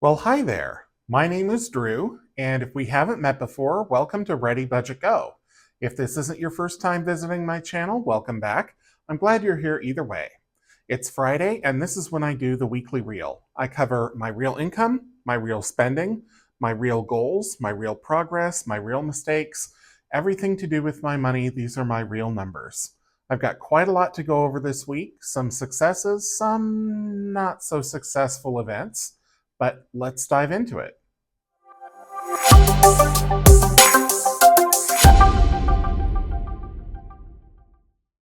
Well, hi there. My name is Drew, and if we haven't met before, welcome to ReadyBudgetGo. If this isn't your first time visiting my channel, welcome back. I'm glad you're here either way. It's Friday, and this is when I do the weekly reel. I cover my real income, my real spending, my real goals, my real progress, my real mistakes, everything to do with my money. These are my real numbers. I've got quite a lot to go over this week, some successes, some not so successful events. But let's dive into it.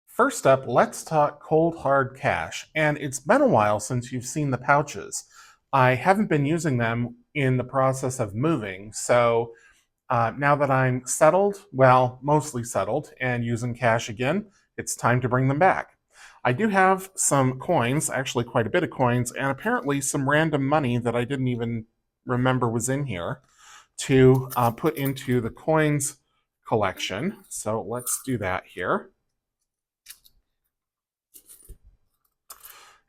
First up, let's talk cold hard cash. And it's been a while since you've seen the pouches. I haven't been using them in the process of moving, so now that I'm settled, well, mostly settled, and using cash again, it's time to bring them back. I do have some coins, actually quite a bit of coins, and apparently some random money that I didn't even remember was in here to put into the coins collection. So let's do that here.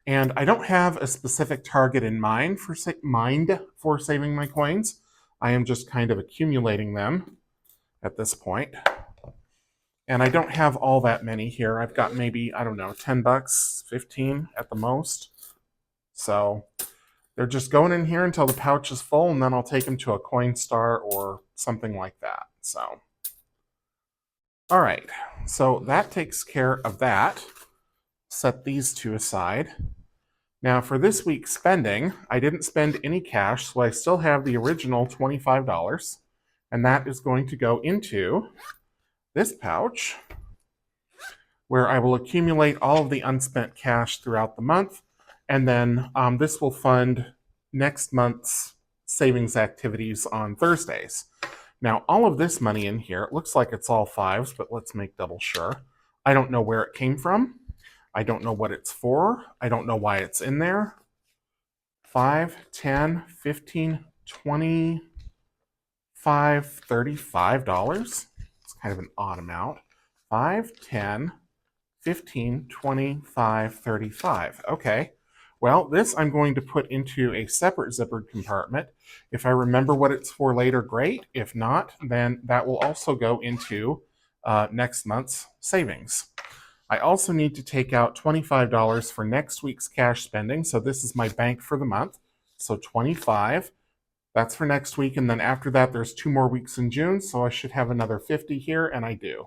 And I don't have a specific target in mind for saving my coins. I am just kind of accumulating them at this point. And I don't have all that many here. I've got maybe, I don't know, 10 bucks, 15 at the most. So they're just going in here until the pouch is full, and then I'll take them to a Coinstar or something like that. So, all right. So that takes care of that. Set these two aside. Now for this week's spending, I didn't spend any cash, so I still have the original $25, and that is going to go into this pouch, where I will accumulate all of the unspent cash throughout the month, and then this will fund next month's savings activities on Thursdays. Now, all of this money in here, it looks like it's all fives, but let's make double sure. I don't know where it came from. I don't know what it's for. I don't know why it's in there. 5, 10, 15, 20, $5, $35. It's kind of an odd amount. 5, 10, 15, 25, 35. Okay. Well, this I'm going to put into a separate zippered compartment. If I remember what it's for later, great. If not, then that will also go into next month's savings. I also need to take out $25 for next week's cash spending. So this is my bank for the month. So 25, that's for next week. And then after that, there's 2 more weeks in June. So I should have another 50 here, and I do.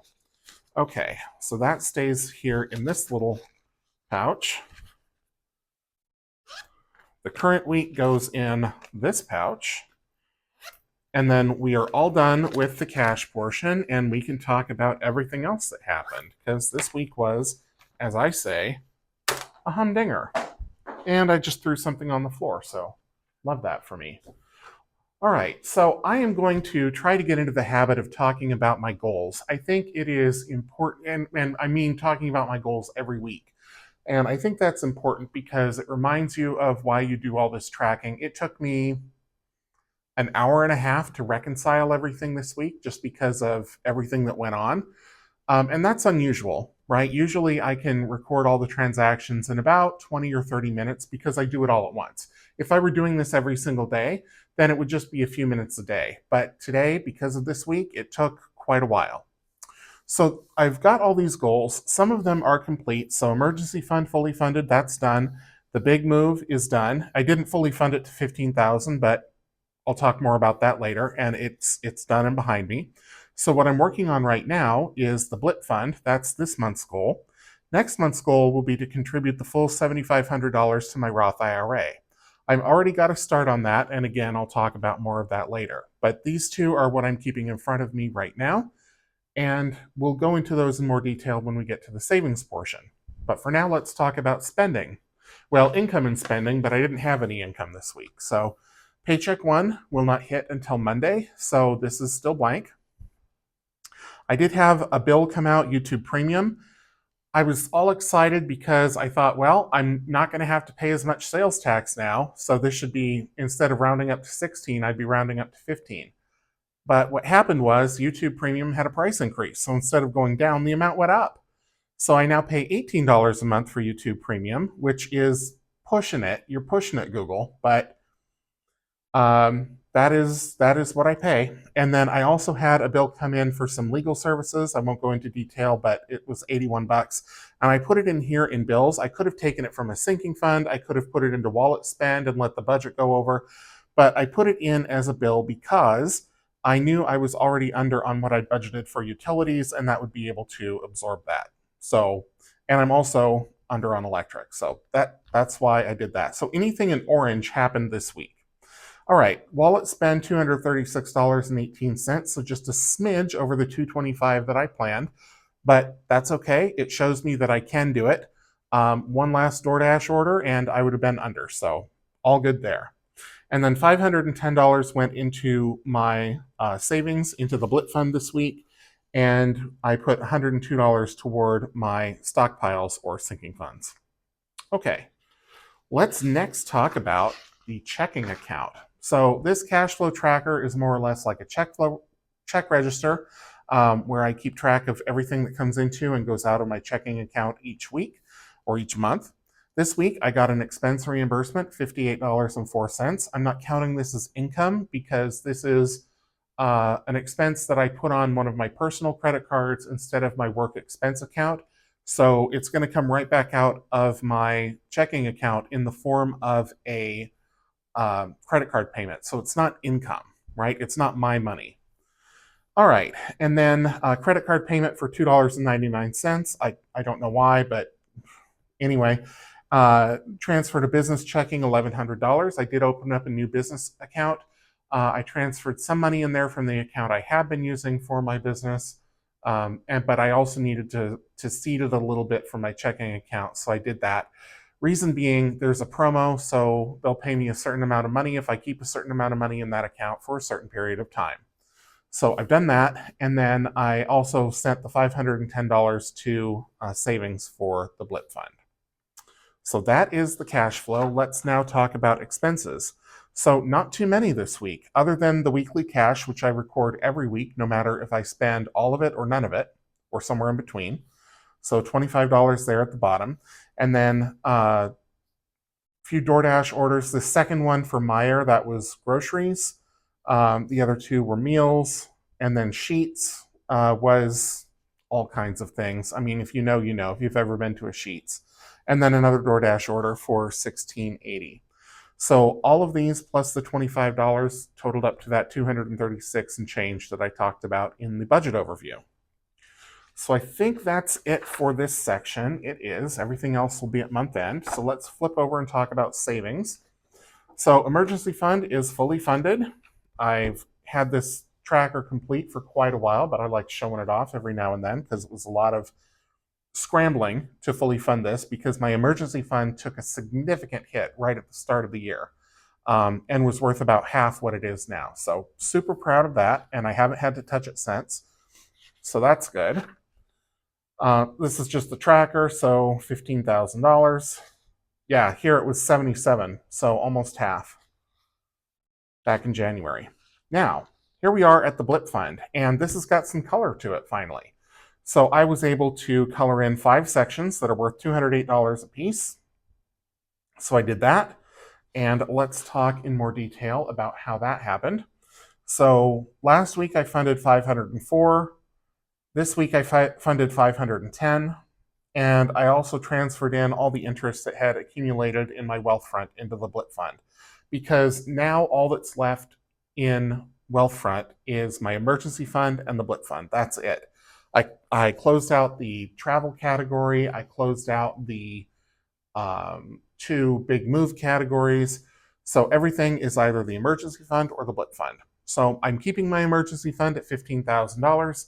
Okay, so that stays here in this little pouch. The current week goes in this pouch. And then we are all done with the cash portion, and we can talk about everything else that happened, because this week was, as I say, a humdinger. And I just threw something on the floor, so love that for me. All right, so I am going to try to get into the habit of talking about my goals. I think it is important, and I mean talking about my goals every week. And I think that's important because it reminds you of why you do all this tracking. It took me an hour and a half to reconcile everything this week just because of everything that went on. And that's unusual, right? Usually I can record all the transactions in about 20 or 30 minutes because I do it all at once. If I were doing this every single day, then it would just be a few minutes a day. But today, because of this week, it took quite a while. So I've got all these goals. Some of them are complete. So emergency fund fully funded, that's done. The big move is done. I didn't fully fund it to 15,000, but I'll talk more about that later, and it's done and behind me. So what I'm working on right now is the blip fund. That's this month's goal. Next month's goal will be to contribute the full $7,500 to my Roth IRA. I've already got a start on that, and again, I'll talk about more of that later. But these two are what I'm keeping in front of me right now, and we'll go into those in more detail when we get to the savings portion. But for now, let's talk about spending. Well, income and spending, but I didn't have any income this week, so Paycheck 1 will not hit until Monday, so this is still blank. I did have a bill come out, YouTube Premium. I was all excited because I thought, well, I'm not going to have to pay as much sales tax now, so this should be, instead of rounding up to 16, I'd be rounding up to 15. But what happened was YouTube Premium had a price increase, so instead of going down, the amount went up. So I now pay $18 a month for YouTube Premium, which is pushing it. You're pushing it, Google, but That is what I pay. And then I also had a bill come in for some legal services. I won't go into detail, but it was 81 bucks. And I put it in here in bills. I could have taken it from a sinking fund. I could have put it into wallet spend and let the budget go over. But I put it in as a bill because I knew I was already under on what I budgeted for utilities, and that would be able to absorb that. So, and I'm also under on electric. So that's why I did that. So anything in orange happened this week. All right, wallet spend $236.18, so just a smidge over the $225 that I planned, but that's okay. It shows me that I can do it. One last DoorDash order, and I would have been under, so all good there. And then $510 went into my savings, into the Blip Fund this week, and I put $102 toward my stockpiles or sinking funds. Okay, let's next talk about the checking account. So this cash flow tracker is more or less like a check register where I keep track of everything that comes into and goes out of my checking account each week or each month. This week I got an expense reimbursement, $58.04. I'm not counting this as income because this is an expense that I put on one of my personal credit cards instead of my work expense account. So it's going to come right back out of my checking account in the form of a credit card payment. So it's not income, right? It's not my money. All right. And then a credit card payment for $2.99. I don't know why, but anyway. Transfer to business checking, $1,100. I did open up a new business account. I transferred some money in there from the account I have been using for my business. But I also needed to seed it a little bit from my checking account. So I did that. Reason being, there's a promo, so they'll pay me a certain amount of money if I keep a certain amount of money in that account for a certain period of time. So I've done that, and then I also sent the $510 to savings for the Blip Fund. So that is the cash flow. Let's now talk about expenses. So not too many this week, other than the weekly cash, which I record every week, no matter if I spend all of it or none of it, or somewhere in between. So $25 there at the bottom. And then a few DoorDash orders. The second one for Meijer, that was groceries. The other two were meals. And then Sheets was all kinds of things. I mean, if you know, you know, if you've ever been to a Sheets. And then another DoorDash order for $16.80. So all of these plus the $25 totaled up to that $236 and change that I talked about in the budget overview. So I think that's it for this section. It is. Everything else will be at month end. So let's flip over and talk about savings. So emergency fund is fully funded. I've had this tracker complete for quite a while, but I like showing it off every now and then because it was a lot of scrambling to fully fund this because my emergency fund took a significant hit right at the start of the year and was worth about half what it is now. So super proud of that, and I haven't had to touch it since. So that's good. This is just the tracker, so $15,000. Yeah, here it was 77, so almost half back in January. Now, here we are at the Blip Fund, and this has got some color to it finally. So I was able to color in 5 sections that are worth $208 a piece. So I did that, and let's talk in more detail about how that happened. So last week I funded 504. This week I funded 510, and I also transferred in all the interest that had accumulated in my Wealthfront into the Blip Fund, because now all that's left in Wealthfront is my emergency fund and the Blip Fund. That's it. I closed out the travel category. I closed out the 2 big move categories. So everything is either the emergency fund or the Blip Fund. So I'm keeping my emergency fund at $15,000.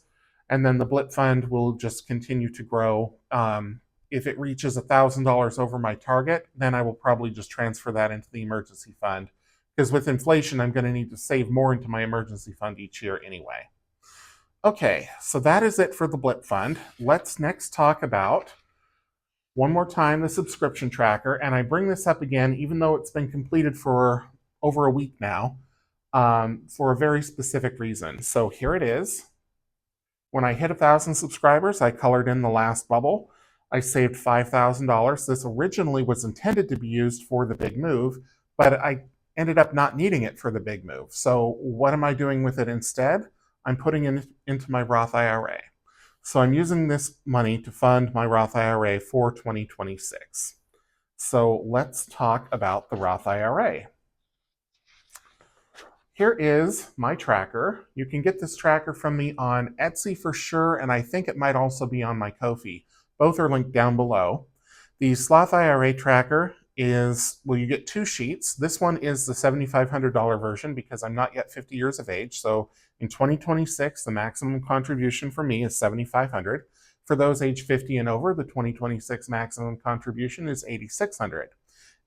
And then the Blip Fund will just continue to grow. If it reaches $1,000 over my target, then I will probably just transfer that into the emergency fund. Because with inflation, I'm going to need to save more into my emergency fund each year anyway. Okay, so that is it for the Blip Fund. Let's next talk about, one more time, the subscription tracker. And I bring this up again, even though it's been completed for over a week now, for a very specific reason. So here it is. When I hit 1,000 subscribers, I colored in the last bubble. I saved $5,000. This originally was intended to be used for the big move, but I ended up not needing it for the big move. So what am I doing with it instead? I'm putting it into my Roth IRA. So I'm using this money to fund my Roth IRA for 2026. So let's talk about the Roth IRA. Here is my tracker. You can get this tracker from me on Etsy for sure, and I think it might also be on my Ko-fi. Both are linked down below. The Sloth IRA tracker is, well, you get 2 sheets. This one is the $7,500 version because I'm not yet 50 years of age. So in 2026, the maximum contribution for me is $7,500. For those age 50 and over, the 2026 maximum contribution is $8,600.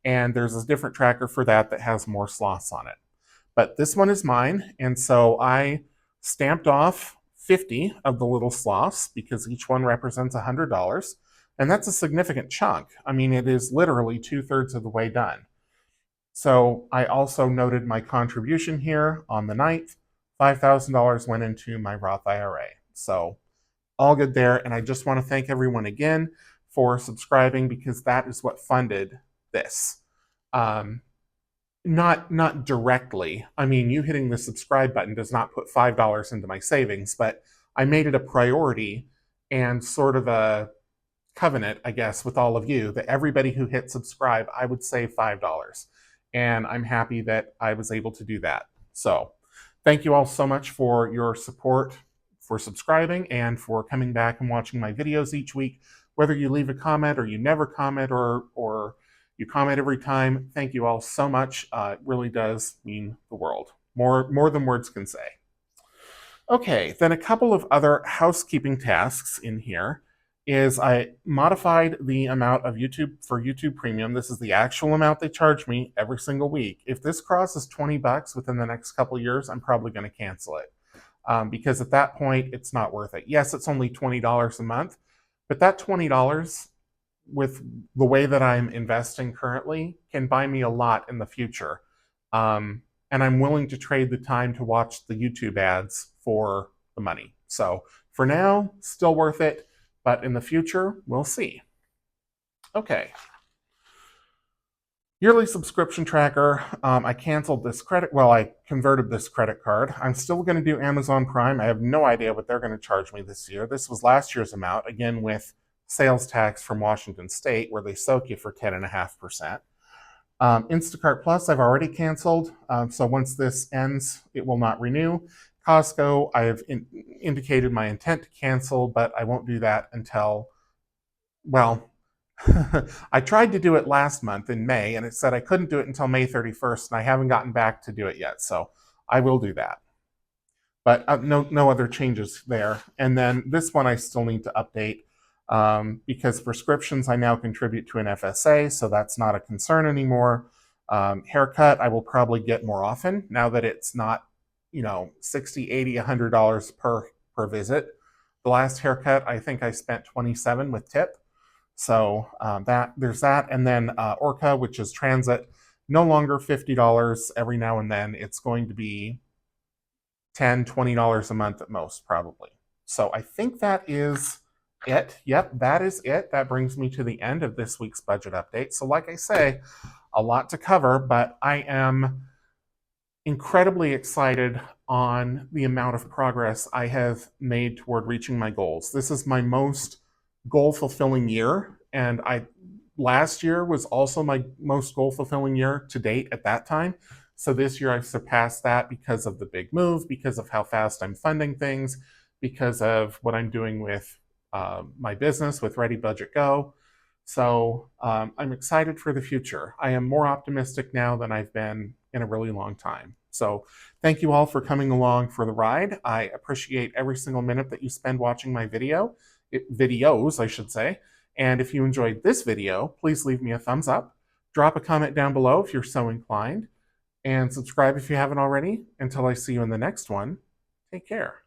And there's a different tracker for that that has more sloths on it. But this one is mine, and so I stamped off 50 of the little sloths because each one represents $100, and that's a significant chunk. I mean, it is literally 2/3 of the way done. So I also noted my contribution here on the 9th. $5,000 went into my Roth IRA. So all good there, and I just want to thank everyone again for subscribing because that is what funded this. Not directly. I mean, you hitting the subscribe button does not put $5 into my savings, but I made it a priority and sort of a covenant, I guess, with all of you that everybody who hit subscribe, I would save $5. And I'm happy that I was able to do that. So thank you all so much for your support, for subscribing, and for coming back and watching my videos each week. Whether you leave a comment or you never comment or you comment every time, thank you all so much. It really does mean the world. More than words can say. Okay, then a couple of other housekeeping tasks in here is I modified the amount of YouTube for YouTube Premium. This is the actual amount they charge me every single week. If this crosses $20 within the next couple of years, I'm probably going to cancel it because at that point, it's not worth it. Yes, it's only $20 a month, but that $20 with the way that I'm investing currently can buy me a lot in the future. And I'm willing to trade the time to watch the YouTube ads for the money. So for now, still worth it, but in the future, we'll see. Okay. Yearly subscription tracker. I canceled this I converted this credit card. I'm still going to do Amazon Prime. I have no idea what they're going to charge me this year. This was last year's amount, again with sales tax from Washington State, where they soak you for 10.5%. Instacart Plus, I've already canceled. So once this ends, it will not renew. Costco, I have indicated my intent to cancel, but I won't do that until, well, I tried to do it last month in May, and it said I couldn't do it until May 31st, and I haven't gotten back to do it yet. So I will do that. But no other changes there. And then this one I still need to update. Because prescriptions I now contribute to an FSA, so that's not a concern anymore. Haircut I will probably get more often now that it's not, $60, $80, $100 per visit. The last haircut I think I spent $27 with tip. So there's that, and then Orca, which is transit, no longer $50 every now and then. It's going to be $10, $20 a month at most, probably. So I think that is it. Yep, that is it. That brings me to the end of this week's budget update. So like I say, a lot to cover, but I am incredibly excited on the amount of progress I have made toward reaching my goals. This is my most goal-fulfilling year, and last year was also my most goal-fulfilling year to date at that time. So this year I've surpassed that because of the big move, because of how fast I'm funding things, because of what I'm doing with my business with ReadyBudgetGo. So I'm excited for the future. I am more optimistic now than I've been in a really long time. So thank you all for coming along for the ride. I appreciate every single minute that you spend watching my videos, I should say. And if you enjoyed this video, please leave me a thumbs up, drop a comment down below if you're so inclined, and subscribe if you haven't already. Until I see you in the next one, take care.